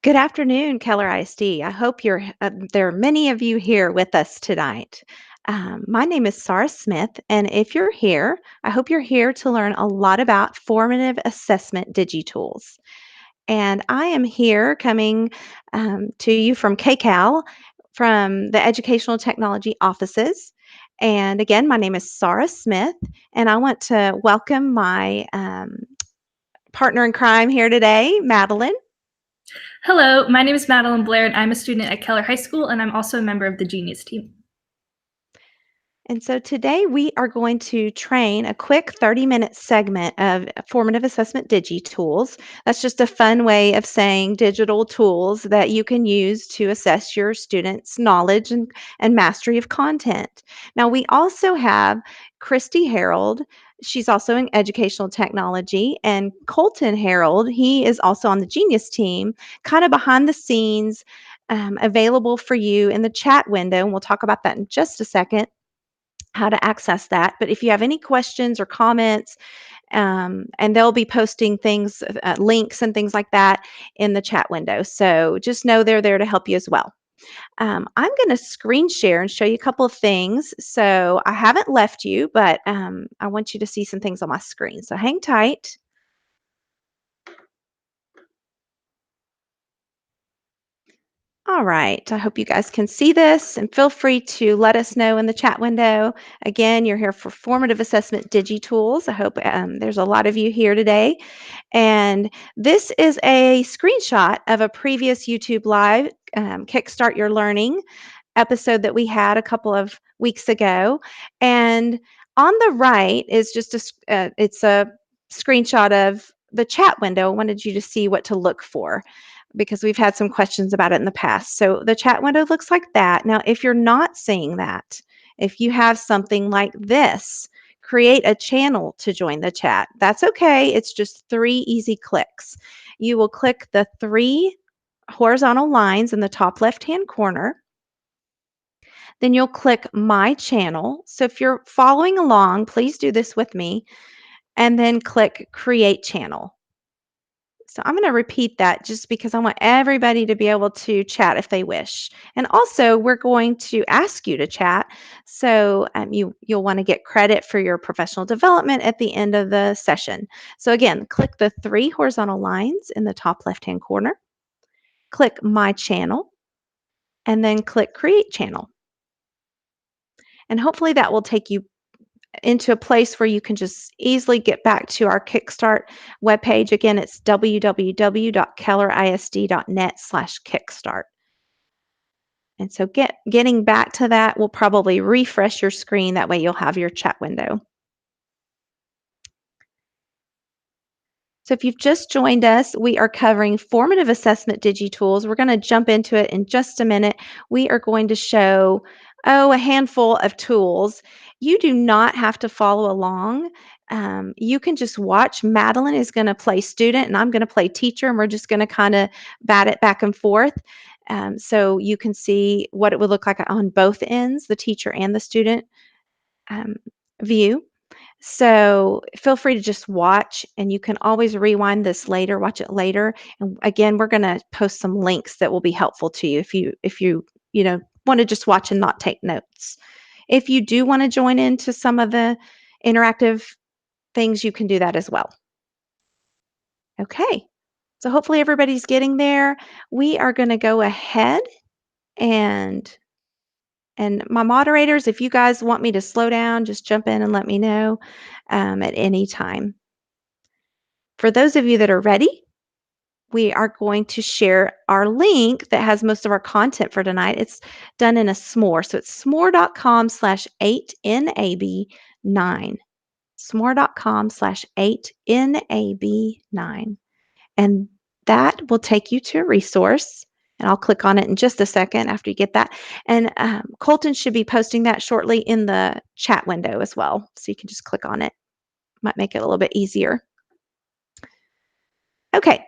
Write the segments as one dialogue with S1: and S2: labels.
S1: Good afternoon, Keller ISD. I hope there are many of you here with us tonight. My name is Sarah Smith, and if you're here, I hope you're here to learn a lot about formative assessment DigiTools. And I am here coming to you from KCAL, from the Educational Technology offices. And again, my name is Sarah Smith, and I want to welcome my partner in crime here today, Madeline.
S2: Hello, my name is Madeline Blair, and I'm a student at Keller High School, and I'm also a member of the Genius team.
S1: And so today we are going to train a quick 30-minute segment of formative assessment DigiTools. That's just a fun way of saying digital tools that you can use to assess your students' knowledge and mastery of content. Now, we also have Christy Harold. She's also in educational technology, and Colton Harold, he is also on the Genius team, kind of behind the scenes, available for you in the chat window. And we'll talk about that in just a second, how to access that. But if you have any questions or comments, and they'll be posting things, links and things like that in the chat window. So just know they're there to help you as well. I'm going to screen share and show you a couple of things. So I haven't left you, but I want you to see some things on my screen. So hang tight. All right. I hope you guys can see this and feel free to let us know in the chat window. Again, you're here for Formative Assessment DigiTools. I hope there's a lot of you here today. And this is a screenshot of a previous YouTube Live Kickstart Your Learning episode that we had a couple of weeks ago. And on the right is just it's a screenshot of the chat window. I wanted you to see what to look for because we've had some questions about it in the past. So the chat window looks like that. Now, if you're not seeing that, if you have something like this, create a channel to join the chat. That's okay. It's just 3 easy clicks. You will click the 3 horizontal lines in the top left-hand corner. Then you'll click My Channel. So if you're following along, please do this with me, and then click Create Channel. So I'm going to repeat that just because I want everybody to be able to chat if they wish. And also, we're going to ask you to chat. So you'll want to get credit for your professional development at the end of the session. So again, click the 3 horizontal lines in the top left-hand corner, click My Channel, and then click Create Channel. And hopefully that will take you into a place where you can just easily get back to our Kickstart webpage. Again, it's www.kellerisd.net/kickstart. And so getting back to that will probably refresh your screen. That way you'll have your chat window. So if you've just joined us, we are covering formative assessment DigiTools. We're going to jump into it in just a minute. We are going to show, a handful of tools. You do not have to follow along. You can just watch. Madeline is going to play student and I'm going to play teacher, and we're just going to kind of bat it back and forth. So you can see what it would look like on both ends, the teacher and the student um, view. So feel free to just watch, and you can always rewind this later, watch it later. And again, we're going to post some links that will be helpful to you if you want to just watch and not take notes. If you do want to join into some of the interactive things, you can do that as well. Okay. So hopefully everybody's getting there. We are going to go ahead and my moderators, if you guys want me to slow down, just jump in and let me know at any time. For those of you that are ready, we are going to share our link that has most of our content for tonight. It's done in a s'more. So it's s'more.com/8NAB9. s'more.com/8NAB9. And that will take you to a resource. And I'll click on it in just a second after you get that. And Colton should be posting that shortly in the chat window as well. So you can just click on it. Might make it a little bit easier. Okay.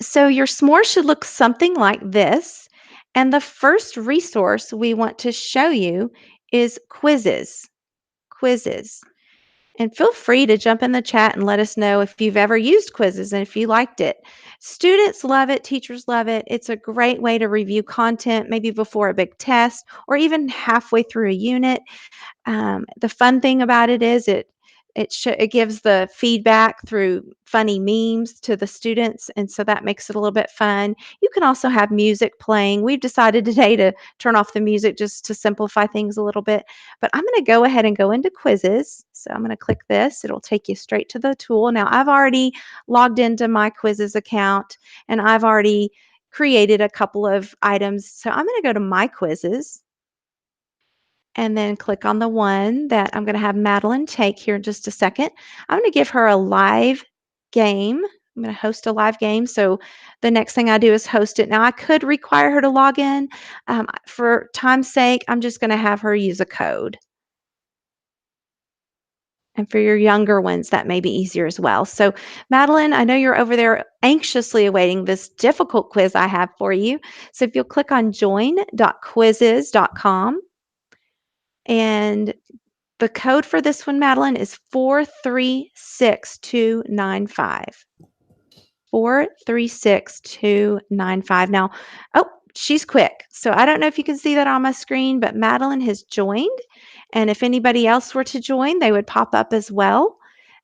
S1: So your s'more should look something like this. And the first resource we want to show you is quizzes. Quizzes. And feel free to jump in the chat and let us know if you've ever used quizzes and if you liked it. Students love it, teachers love it. It's a great way to review content, maybe before a big test or even halfway through a unit. The fun thing about it is it gives the feedback through funny memes to the students, and so that makes it a little bit fun. You can also have music playing. We've decided today to turn off the music just to simplify things a little bit, but I'm going to go ahead and go into quizzes. So I'm going to click this. It'll take you straight to the tool. Now I've already logged into my quizzes account and I've already created a couple of items. So I'm going to go to my quizzes and then click on the one that I'm going to have Madeline take here in just a second. I'm going to give her a live game. I'm going to host a live game. So the next thing I do is host it. Now, I could require her to log in. For time's sake, I'm just going to have her use a code. And for your younger ones, that may be easier as well. So, Madeline, I know you're over there anxiously awaiting this difficult quiz I have for you. So, if you'll click on join.quizzes.com, and the code for this one, Madeline, is 436295. 436295. Now, oh, she's quick. So I don't know if you can see that on my screen, but Madeline has joined. And if anybody else were to join, they would pop up as well.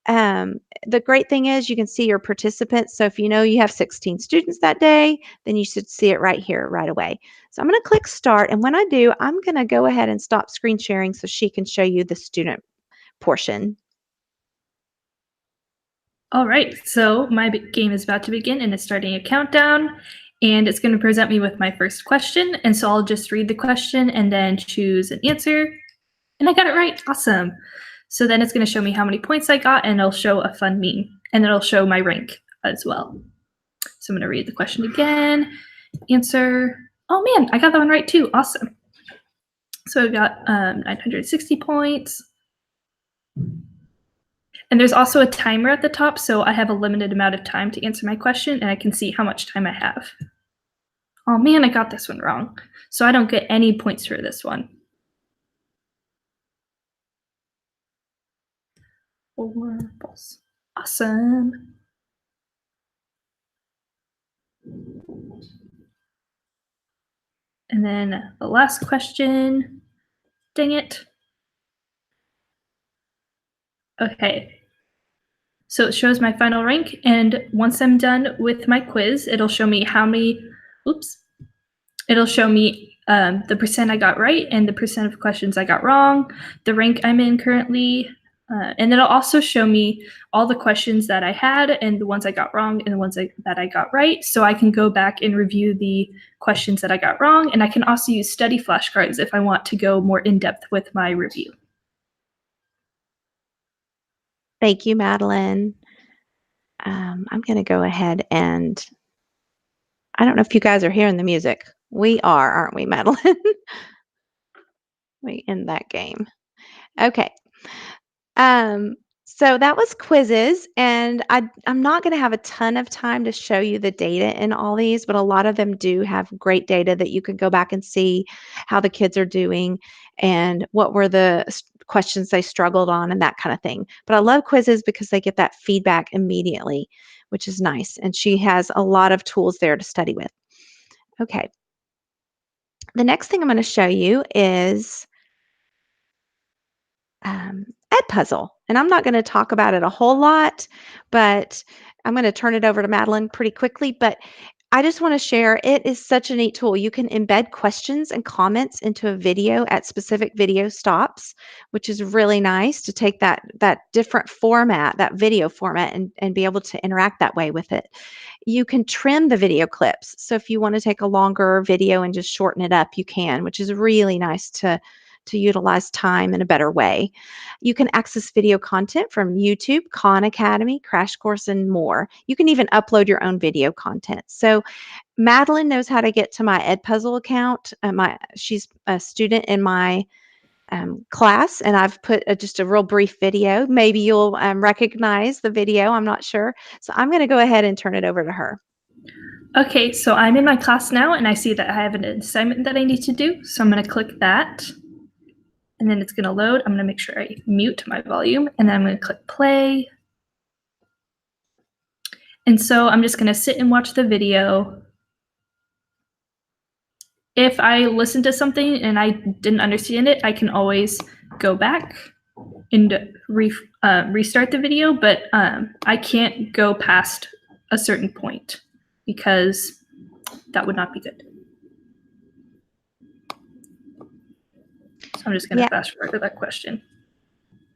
S1: Um, the great thing is you can see your participants. So if you know you have 16 students that day, then you should see it right here right away. So I'm going to click start. And when I do, I'm going to go ahead and stop screen sharing so she can show you the student portion.
S2: All right, so my game is about to begin and it's starting a countdown, and it's going to present me with my first question. And so I'll just read the question and then choose an answer. And I got it right. Awesome. So then it's going to show me how many points I got, and it'll show a fun meme, and it'll show my rank as well. So I'm going to read the question again. Answer. Oh man, I got that one right too. Awesome. So I got 960 points. And there's also a timer at the top, so I have a limited amount of time to answer my question, and I can see how much time I have. Oh man, I got this one wrong. So I don't get any points for this one. 4 balls. Awesome. And then the last question. Dang it. Okay. So it shows my final rank, and once I'm done with my quiz, it'll show me how many, it'll show me the percent I got right and the percent of questions I got wrong, the rank I'm in currently, and it'll also show me all the questions that I had and the ones I got wrong and the ones that I got right, so I can go back and review the questions that I got wrong, and I can also use study flashcards if I want to go more in-depth with my review.
S1: Thank you, Madeline. I'm going to go ahead and I don't know if you guys are hearing the music. We are, aren't we, Madeline? We end that game. Okay. So that was quizzes, and I'm not going to have a ton of time to show you the data in all these, but a lot of them do have great data that you can go back and see how the kids are doing and what were the questions they struggled on and that kind of thing. But I love quizzes because they get that feedback immediately, which is nice. And she has a lot of tools there to study with. Okay. The next thing I'm going to show you is Edpuzzle. And I'm not going to talk about it a whole lot, but I'm going to turn it over to Madeline pretty quickly. But I just want to share, it is such a neat tool. You can embed questions and comments into a video at specific video stops, which is really nice to take that different format, that video format, and be able to interact that way with it. You can trim the video clips. So if you want to take a longer video and just shorten it up, you can, which is really nice to utilize time in a better way. You can access video content from YouTube, Khan Academy, Crash Course, and more. You can even upload your own video content. So Madeline knows how to get to my Edpuzzle account. She's a student in my class, and I've put just a real brief video. Maybe you'll recognize the video. I'm not sure. So I'm going to go ahead and turn it over to her.
S2: Okay, so I'm in my class now, and I see that I have an assignment that I need to do. So I'm going to click that. and then it's going to load. I'm going to make sure I mute my volume, and then I'm going to click play. And so I'm just going to sit and watch the video. If I listen to something and I didn't understand it, I can always go back and restart the video, but I can't go past a certain point because that would not be good. So I'm just going to fast forward to that question.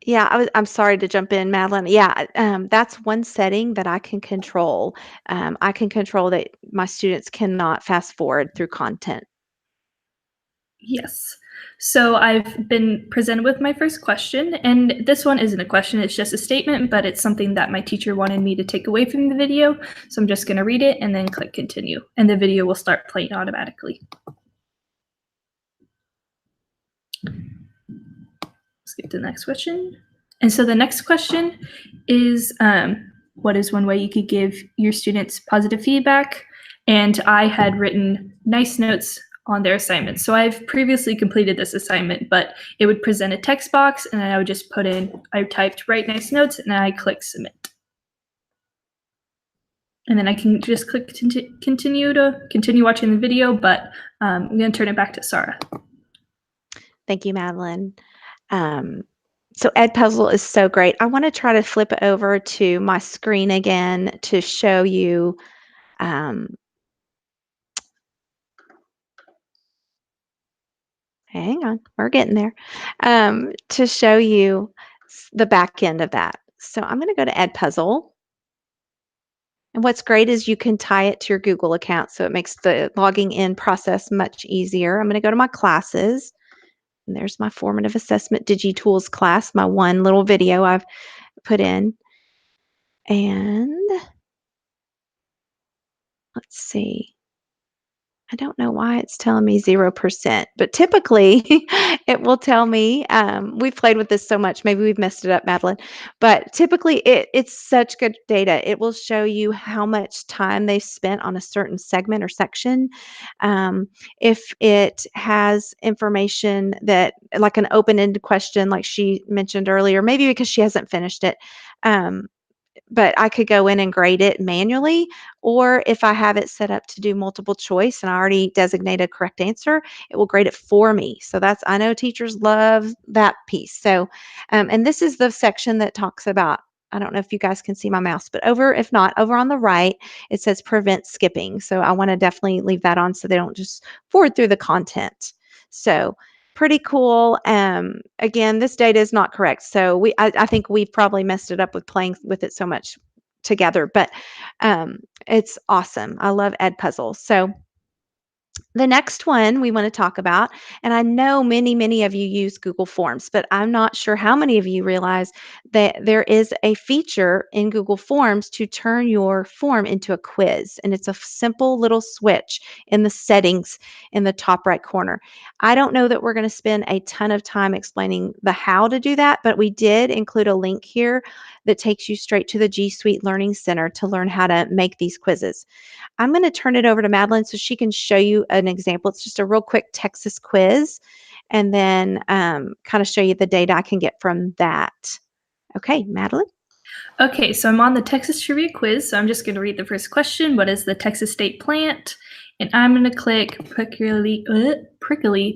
S1: Yeah, I'm sorry to jump in, Madeline. Yeah, that's one setting that I can control. I can control that my students cannot fast forward through content.
S2: Yes. So I've been presented with my first question, and this one isn't a question, it's just a statement, but it's something that my teacher wanted me to take away from the video. So I'm just going to read it and then click continue, and the video will start playing automatically. Let's get to the next question. And so the next question is, what is one way you could give your students positive feedback? And I had written nice notes on their assignment. So I've previously completed this assignment, but it would present a text box, and then I would just put in, I typed write nice notes, and then I click submit. And then I can just click continue watching the video, but I'm going to turn it back to Sarah.
S1: Thank you, Madeline. So Edpuzzle is so great. I want to try to flip over to my screen again to show you hang on, we're getting there, to show you the back end of that. So I'm going to go to Edpuzzle. And what's great is you can tie it to your Google account, so it makes the logging in process much easier. I'm going to go to my classes. And there's my Formative Assessment DigiTools class, my one little video I've put in. And let's see. I don't know why it's telling me 0%, but typically it will tell me, we've played with this so much, maybe we've messed it up, Madeline, but typically it's such good data. It will show you how much time they've spent on a certain segment or section. If it has information that, like an open-ended question, like she mentioned earlier, maybe because she hasn't finished it, but I could go in and grade it manually, or if I have it set up to do multiple choice and I already designate a correct answer, it will grade it for me. So I know teachers love that piece. So, and this is the section that talks about, I don't know if you guys can see my mouse, but if not, over on the right, it says prevent skipping. So I want to definitely leave that on so they don't just forward through the content. So pretty cool. Again, this data is not correct. So I think we've probably messed it up with playing with it so much together, but it's awesome. I love Edpuzzle. So the next one we want to talk about, and I know many of you use Google Forms, but I'm not sure how many of you realize that there is a feature in Google Forms to turn your form into a quiz. And it's a simple little switch in the settings in the top right corner. I don't know that we're going to spend a ton of time explaining the how to do that, but we did include a link here that takes you straight to the G Suite Learning Center to learn how to make these quizzes. I'm going to turn it over to Madeline so she can show you an example. It's just a real quick Texas quiz, and then kind of show you the data I can get from that. Okay, Madeline?
S2: Okay, so I'm on the Texas Trivia Quiz, so I'm just going to read the first question. What is the Texas state plant? And I'm going to click prickly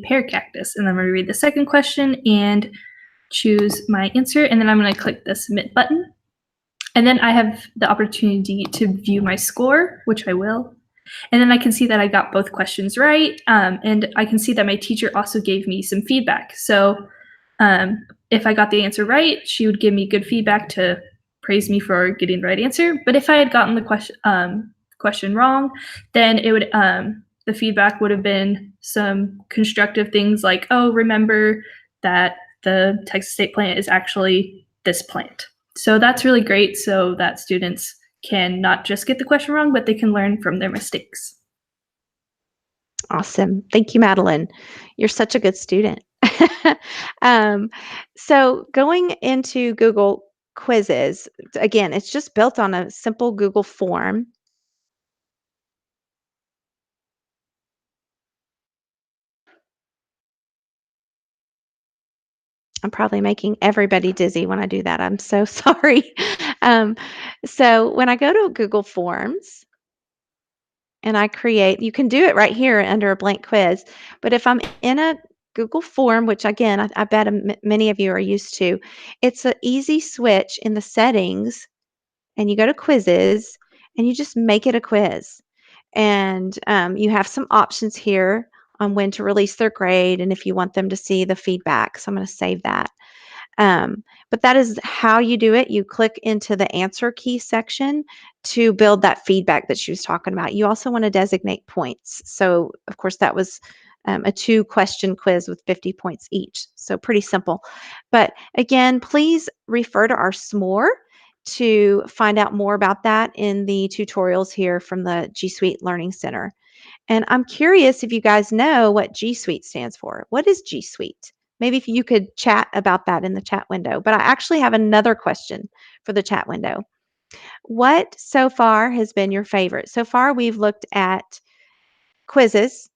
S2: pear cactus. And then I'm going to read the second question and choose my answer. And then I'm going to click the submit button. And then I have the opportunity to view my score, which I will. And then I can see that I got both questions right. And I can see that my teacher also gave me some feedback. So if I got the answer right, she would give me good feedback to praise me for getting the right answer. But if I had gotten the question wrong, then it would the feedback would have been some constructive things like, oh, remember that the Texas state plant is actually this plant. So that's really great so that students can not just get the question wrong, but they can learn from their mistakes.
S1: Awesome. Thank you, Madeline. You're such a good student. So going into Google quizzes, again, it's just built on a simple Google form. I'm probably making everybody dizzy when I do that. I'm so sorry. Um, so when I go to Google Forms and I create, you can do it right here under a blank quiz. But if I'm in a Google form, which again, I bet many of you are used to, it's an easy switch in the settings, and you go to quizzes and you just make it a quiz. And you have some options here on when to release their grade and if you want them to see the feedback. So I'm going to save that. But that is how you do it. You click into the answer key section to build that feedback that she was talking about. You also want to designate points. So, of course, that was a 2-question quiz with 50 points each. So, pretty simple. But again, please refer to our SMORE to find out more about that in the tutorials here from the G Suite Learning Center. And I'm curious if you guys know what G Suite stands for. What is G Suite? Maybe if you could chat about that in the chat window. But I actually have another question for the chat window. What so far has been your favorite? So far, we've looked at quizzes,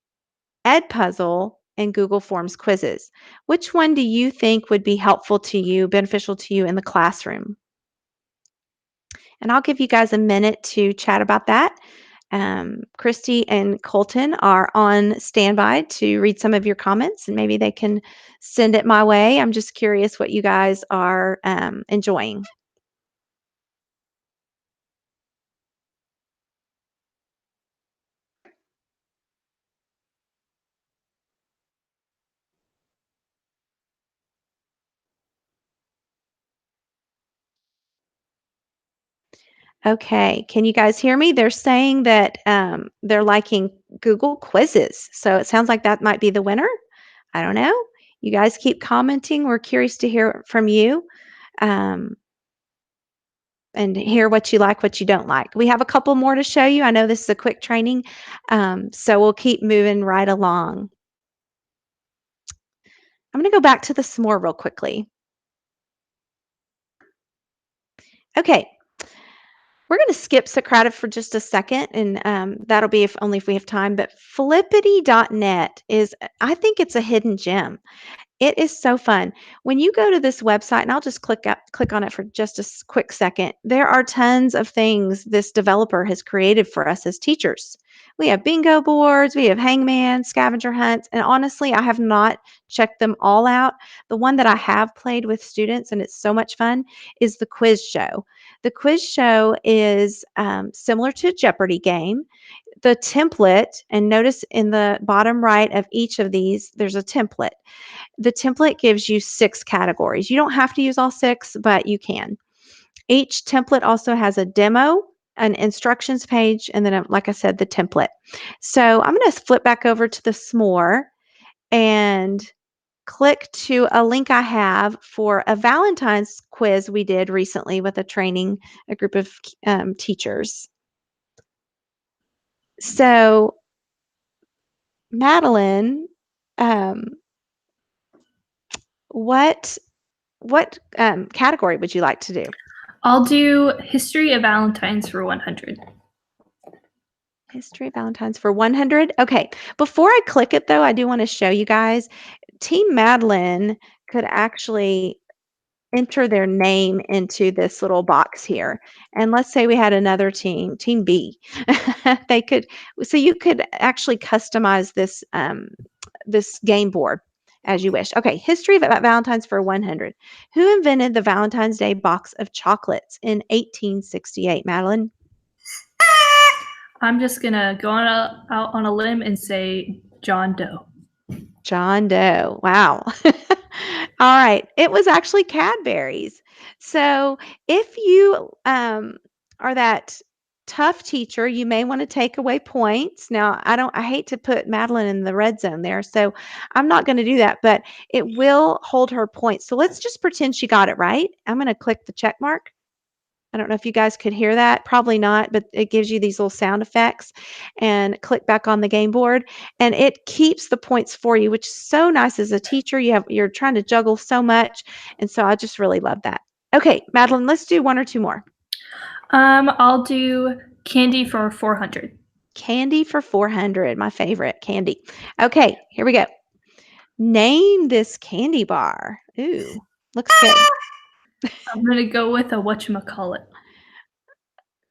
S1: Edpuzzle, and Google Forms quizzes. Which one do you think would be helpful to you, beneficial to you in the classroom? And I'll give you guys a minute to chat about that. Christy and Colton are on standby to read some of your comments, and maybe they can send it my way. I'm just curious what you guys are enjoying. Okay, can you guys hear me? They're saying that they're liking Google quizzes. So it sounds like that might be the winner. I don't know. You guys keep commenting. We're curious to hear from you. Um, and hear what you like, what you don't like. We have a couple more to show you. I know this is a quick training, so we'll keep moving right along. I'm going to go back to the s'more real quickly. Okay, we're going to skip Socrative for just a second, and that'll be if only if we have time. But flippity.net is, I think it's a hidden gem. It is so fun. When you go to this website, and I'll just click on it for just a quick second, there are tons of things this developer has created for us as teachers. We have bingo boards, we have hangman, scavenger hunts, and honestly, I have not checked them all out. The one that I have played with students, and it's so much fun, is the quiz show. The quiz show is similar to a Jeopardy game. The template, and notice in the bottom right of each of these, there's a template. The template gives you 6 categories. You don't have to use all 6, but you can. Each template also has a demo, an instructions page, and then, like I said, the template. So I'm going to flip back over to the s'more and click to a link I have for a Valentine's quiz we did recently with a group of teachers. So Madeline, um, what category would you like to do?
S2: I'll do History of Valentine's for 100.
S1: History of Valentine's for 100. Okay. Before I click it, though, I do want to show you guys. Team Madeline could actually enter their name into this little box here. And let's say we had another team, Team B. They could, so you could actually customize this this game board as you wish. Okay, history of Valentine's for 100. Who invented the Valentine's Day box of chocolates in 1868, Madeline?
S2: I'm just gonna go out on a limb and say John Doe.
S1: John Doe. Wow. All right. It was actually Cadbury's. So if you are that tough teacher, you may want to take away points. Now, I hate to put Madeline in the red zone there, so I'm not going to do that, but it will hold her points. So let's just pretend she got it right. I'm going to click the check mark. I don't know if you guys could hear that. Probably not, but it gives you these little sound effects. And click back on the game board, and it keeps the points for you, which is so nice as a teacher. You're trying to juggle so much, and so I just really love that. Okay, Madeline, let's do 1 or 2 more.
S2: I'll do Candy for 400.
S1: Candy for 400, my favorite, candy. Okay, here we go. Name this candy bar. Ooh, looks good.
S2: I'm gonna go with a whatchamacallit.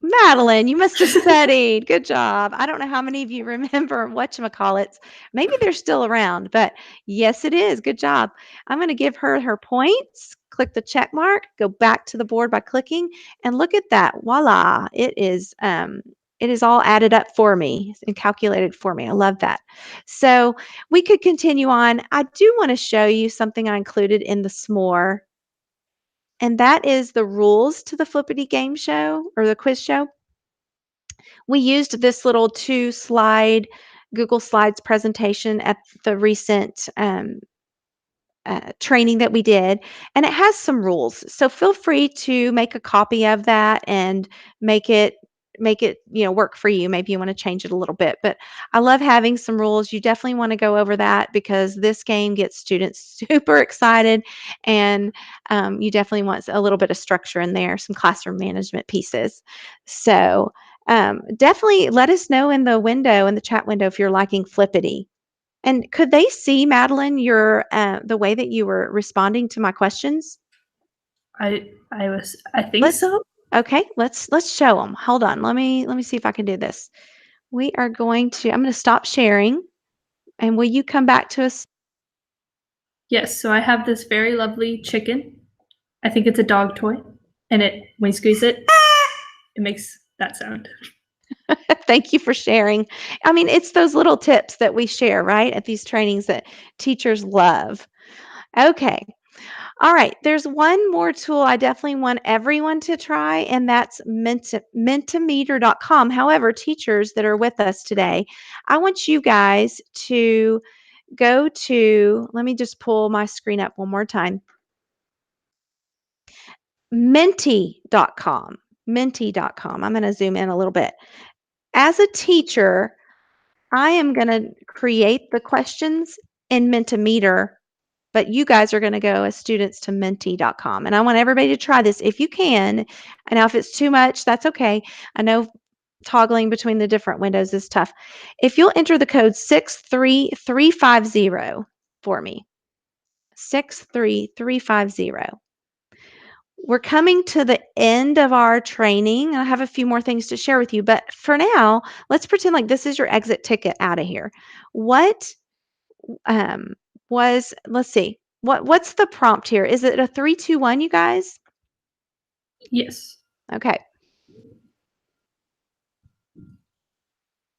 S1: Madeline, you must have studied. Good job. I don't know how many of you remember whatchamacallits. Maybe they're still around, but yes, it is. Good job. I'm going to give her her points. Click the check mark, go back to the board by clicking, and look at that. Voila. It is all added up for me and calculated for me. I love that. So we could continue on. I do want to show you something I included in the s'more, and that is the rules to the Flippity game show or the quiz show. We used this little 2-slide Google Slides presentation at the recent training that we did, and it has some rules. So feel free to make a copy of that and make it work for you. Maybe you want to change it a little bit, but I love having some rules. You definitely want to go over that because this game gets students super excited, and you definitely want a little bit of structure in there, some classroom management pieces. So definitely let us know in the chat window if you're liking Flippity. And could they see, Madeline, your the way that you were responding to my questions?
S2: I think
S1: Let's
S2: so.
S1: Okay, let's show them. Hold on. Let me see if I can do this. I'm going to stop sharing, and will you come back to us?
S2: Yes, so I have this very lovely chicken. I think it's a dog toy, and when you squeeze it, it makes that sound.
S1: Thank you for sharing. I mean, it's those little tips that we share, right, at these trainings that teachers love. Okay. All right, there's one more tool I definitely want everyone to try, and that's Mentimeter.com. However, teachers that are with us today, I want you guys to go to, let me just pull my screen up one more time. Menti.com. Menti.com. I'm going to zoom in a little bit. As a teacher, I am going to create the questions in Mentimeter, but you guys are going to go as students to menti.com. And I want everybody to try this if you can. And now if it's too much, that's okay. I know toggling between the different windows is tough. If you'll enter the code 63350 for me, 63350. We're coming to the end of our training. I have a few more things to share with you, but for now, let's pretend like this is your exit ticket out of here. What um, let's see, what's the prompt here? Is it a 3, 2, 1, you guys?
S2: Yes.
S1: Okay.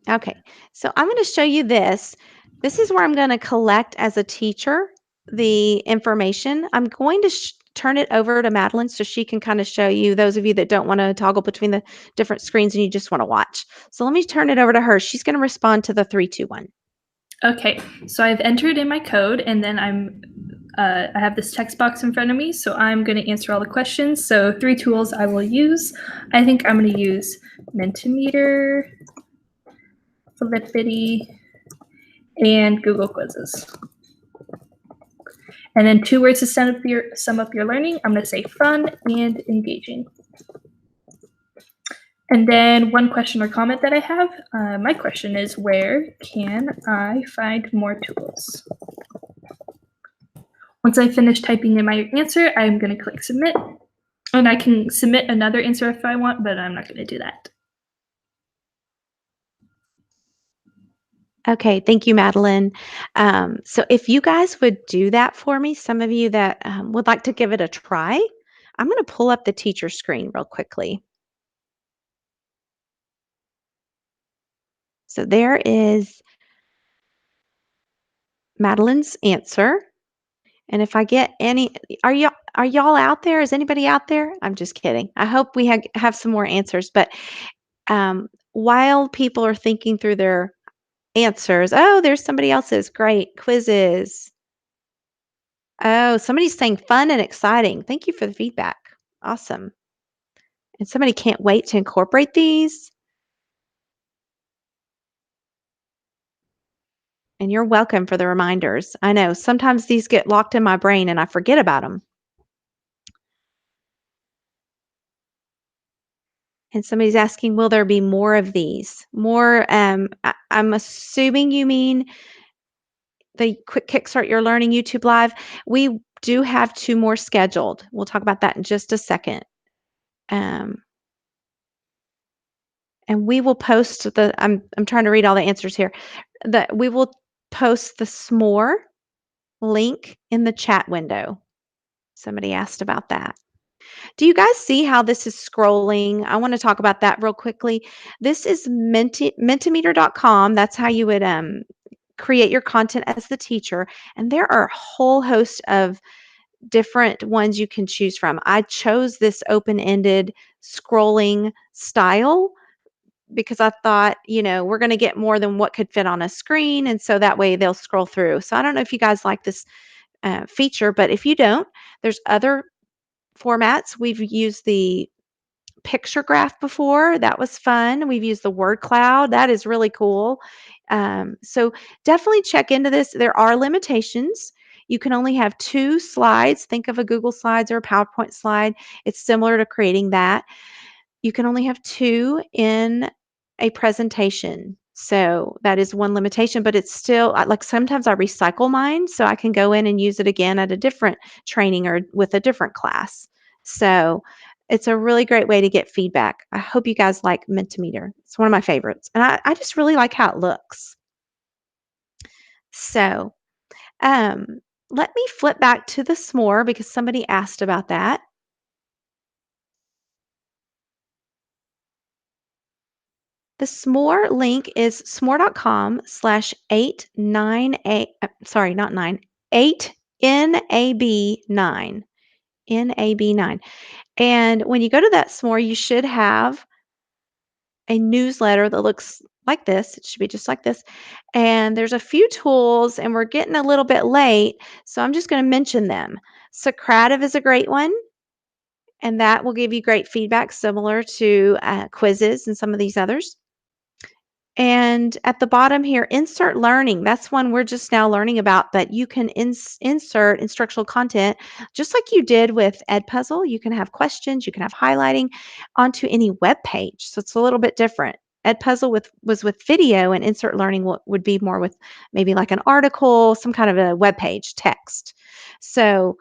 S1: Okay. So I'm going to show you this. This is where I'm going to collect as a teacher the information. I'm going to turn it over to Madeline so she can kind of show you, those of you that don't want to toggle between the different screens and you just want to watch. So let me turn it over to her. She's going to respond to the 3, 2, 1.
S2: Okay, so I've entered in my code, and then I have this text box in front of me, so I'm going to answer all the questions. So 3 tools I will use. I think I'm going to use Mentimeter, Flippity, and Google Quizzes. And then 2 words to sum up your learning. I'm going to say fun and engaging. And then 1 question or comment that I have. My question is, where can I find more tools? Once I finish typing in my answer, I'm going to click submit. And I can submit another answer if I want, but I'm not going to do that.
S1: Okay, thank you, Madeline. So if you guys would do that for me, some of you that would like to give it a try, I'm going to pull up the teacher screen real quickly. So there is Madeline's answer. And if I get any, are y'all out there? Is anybody out there? I'm just kidding. I hope we have some more answers. But while people are thinking through their answers, oh, there's somebody else's. Great quizzes. Oh, somebody's saying fun and exciting. Thank you for the feedback. Awesome. And somebody can't wait to incorporate these. And you're welcome for the reminders. I know sometimes these get locked in my brain and I forget about them. And somebody's asking, will there be more of these? More, I'm assuming you mean the Quick Kickstart Your Learning YouTube Live. We do have 2 more scheduled. We'll talk about that in just a second. Um, and we will post the I'm trying to read all the answers here. That we will post the s'more link in the chat window. Somebody asked about that. Do you guys see how this is scrolling? I want to talk about that real quickly. This is mentimeter.com. That's how you would create your content as the teacher. And there are a whole host of different ones you can choose from. I chose this open-ended scrolling style because I thought, we're going to get more than what could fit on a screen. And so that way they'll scroll through. So I don't know if you guys like this feature, but if you don't, there's other formats. We've used the picture graph before. That was fun. We've used the word cloud. That is really cool. So definitely check into this. There are limitations. You can only have 2 slides. Think of a Google Slides or a PowerPoint slide. It's similar to creating that. You can only have 2 in a presentation. So that is one limitation, but it's still like sometimes I recycle mine so I can go in and use it again at a different training or with a different class. So it's a really great way to get feedback. I hope you guys like Mentimeter. It's one of my favorites. And I just really like how it looks. So um, let me flip back to the s'more because somebody asked about that. The s'more link is s'more.com/898, sorry, not 9, 8 NAB9. NAB9. And when you go to that s'more, you should have a newsletter that looks like this. It should be just like this. And there's a few tools, and we're getting a little bit late, so I'm just going to mention them. Socrative is a great one, and that will give you great feedback, similar to quizzes and some of these others. And at the bottom here, insert learning. That's one we're just now learning about, that you can insert instructional content just like you did with Edpuzzle. You can have questions, you can have highlighting onto any web page. So it's a little bit different. Edpuzzle was with video, and insert learning would be more with maybe like an article, some kind of a web page text. So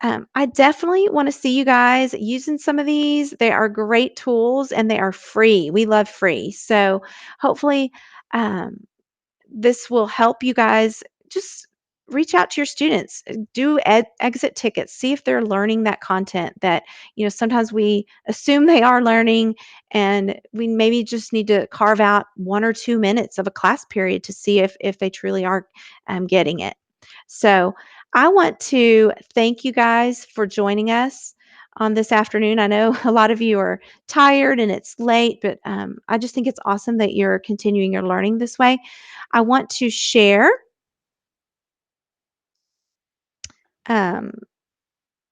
S1: I definitely want to see you guys using some of these. They are great tools and they are free. We love free. So hopefully, um, this will help you guys just reach out to your students, do exit tickets, see if they're learning that content that, sometimes we assume they are learning, and we maybe just need to carve out 1 or 2 minutes of a class period to see if they truly are getting it. So I want to thank you guys for joining us on this afternoon. I know a lot of you are tired and it's late, but I just think it's awesome that you're continuing your learning this way. I want to share um,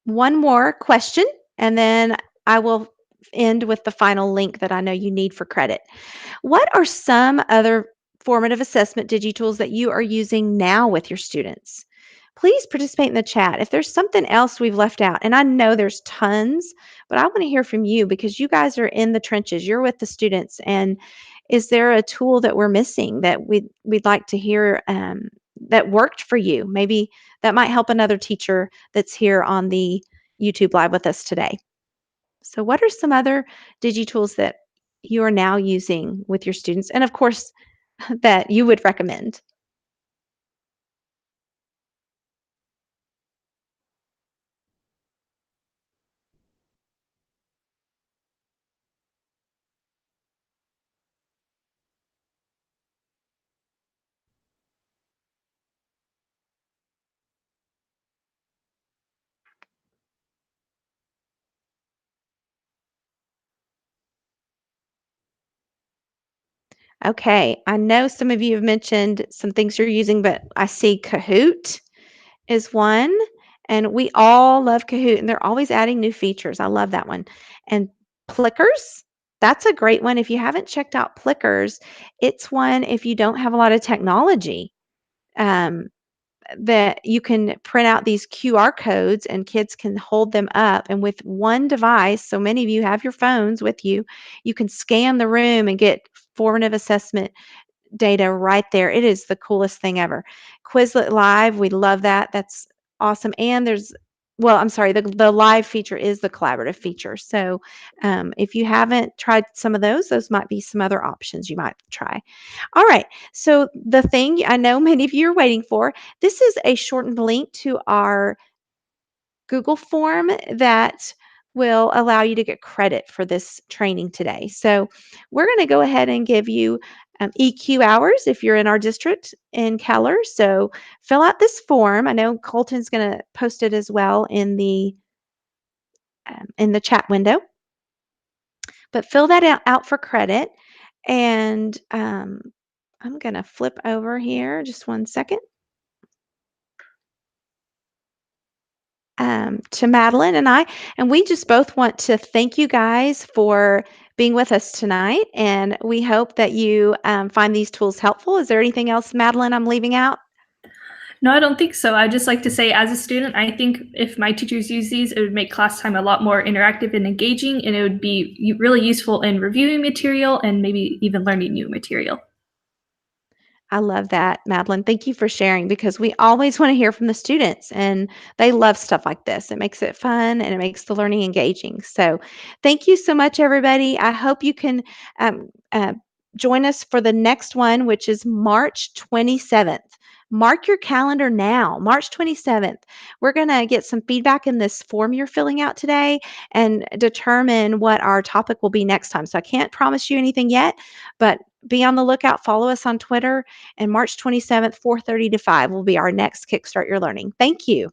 S1: one more question, and then I will end with the final link that I know you need for credit. What are some other formative assessment DigiTools that you are using now with your students? Please participate in the chat. If there's something else we've left out, and I know there's tons, but I want to hear from you because you guys are in the trenches. You're with the students, and is there a tool that we're missing that we'd like to hear that worked for you? Maybe that might help another teacher that's here on the YouTube Live with us today. So, what are some other DigiTools that you are now using with your students, and of course, that you would recommend? Okay, I know some of you have mentioned some things you're using, but I see Kahoot is one, and we all love Kahoot, and they're always adding new features. I love that one. And Plickers, that's a great one. If you haven't checked out Plickers, it's one if you don't have a lot of technology. Um, that you can print out these QR codes and kids can hold them up, and with one device, so many of you have your phones with you, you can scan the room and get formative assessment data right there. It is the coolest thing ever. Quizlet Live, we love that. That's awesome. And well, I'm sorry, the live feature is the collaborative feature. So if you haven't tried some of those might be some other options you might try. All right. So the thing I know many of you are waiting for, this is a shortened link to our Google form that will allow you to get credit for this training today. So we're going to go ahead and give you EQ hours if you're in our district in Keller. So fill out this form. I know Colton's going to post it as well in the chat window, but fill that out for credit. And I'm going to flip over here just one second. To Madeline and I. And we just both want to thank you guys for being with us tonight. And we hope that you find these tools helpful. Is there anything else, Madeline, I'm leaving out?
S2: No, I don't think so. I just like to say, as a student, I think if my teachers use these, it would make class time a lot more interactive and engaging, and it would be really useful in reviewing material and maybe even learning new material.
S1: I love that, Madeline. Thank you for sharing because we always want to hear from the students and they love stuff like this. It makes it fun and it makes the learning engaging. So, thank you so much, everybody. I hope you can um, uh, join us for the next one, which is March 27th. Mark your calendar now, March 27th. We're going to get some feedback in this form you're filling out today and determine what our topic will be next time. So, I can't promise you anything yet, but be on the lookout. Follow us on Twitter and March 27th, 4:30 to 5 will be our next Kickstart Your Learning. Thank you.